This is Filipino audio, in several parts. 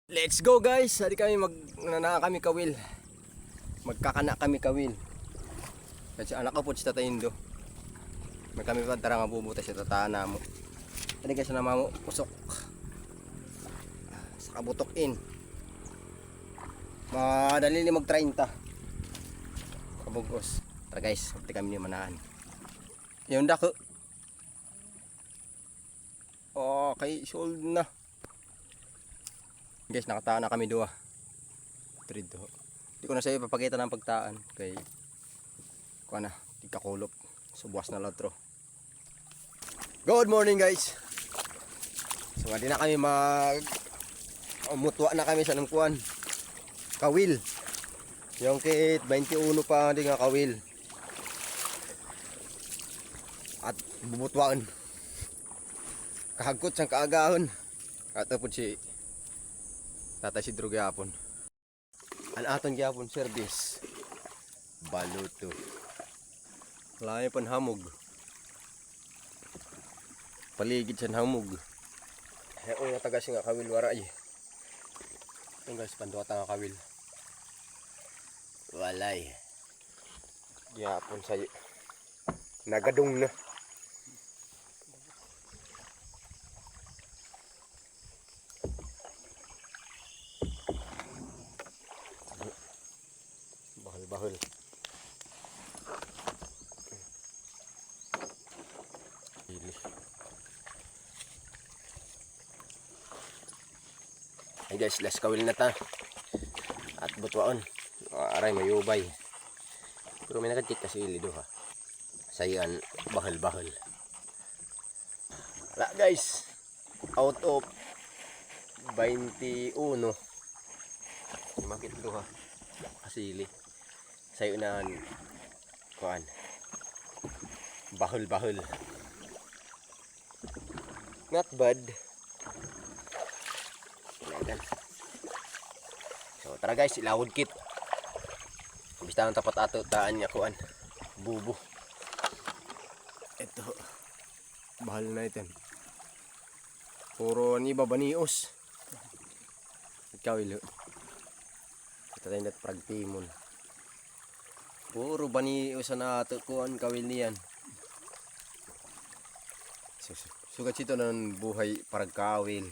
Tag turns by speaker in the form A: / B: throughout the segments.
A: Let's go guys! Hari kami kami kawil. Magkakana kami kawil. Kasi anak ko po si Tata Indo. May kami pa tara nga bubuta si Tata na mo. Hari guys na mamo usok. Sa kabutok in. Madali ni mag 30. Kabugos. Tara guys, pati kami ni manahan. Yung dako. Okay, sold na. Guys, nakataan na kami dua. Trito. Hindi ko na sa iyo papakita ng pagtaan kay kuha na, ikakulop. Subuas na latro. Good morning guys. So hindi na kami mutwa na kami sa nangkuan. Kawil. Yung kit 21 pa hindi nga kawil. At bubutwaan. Kahagkot sang kaagahon. Ato po si Tata si Drew gyapon. An aton gyapon service. Baluto. Lahi pan hamog. Paligid sa hamog. Oy natagas nga kawil wara ay. Tung guys panduata nga kawil. Walay. Gyapon sayo. Nagadung na. Bahul. Ini. Hey guys, let's kawil na ta. At butwaon. Aray mayubay. Pero may nakadkit kasi ilido ha. Sayan bahal. Wala guys. Out of 21. Makit do ha. Asili. Sayo na kuan. Bahul. Not bad. So tara guys, ilawod kit. Bista ang tapat ato taan niya kuan. Bubo. Ito. Bahal na ito. Puro ni babanios. Ikaw ilo. Ito tayo na't pragtimon. Puro banios na ato kuan kawil niyan. Sugat sito ng buhay parag kawil.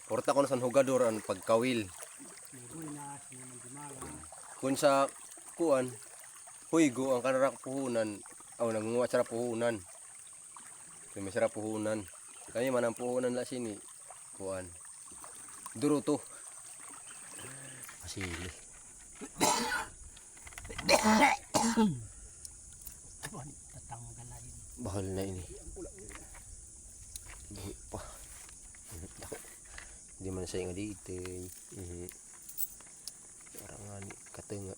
A: Porta ko na sa hugador ang pagkawil. Kung sa kuan, huygo ang kanarak puhunan, nangunguha sa puhunan. So, may sarap puhunan. Kaya man ang puhunan na sini, kuan. Duro to. Asili. Bahal na ini. Buhi pa. Hindi man sa nga dito. Parang nga ni katunga.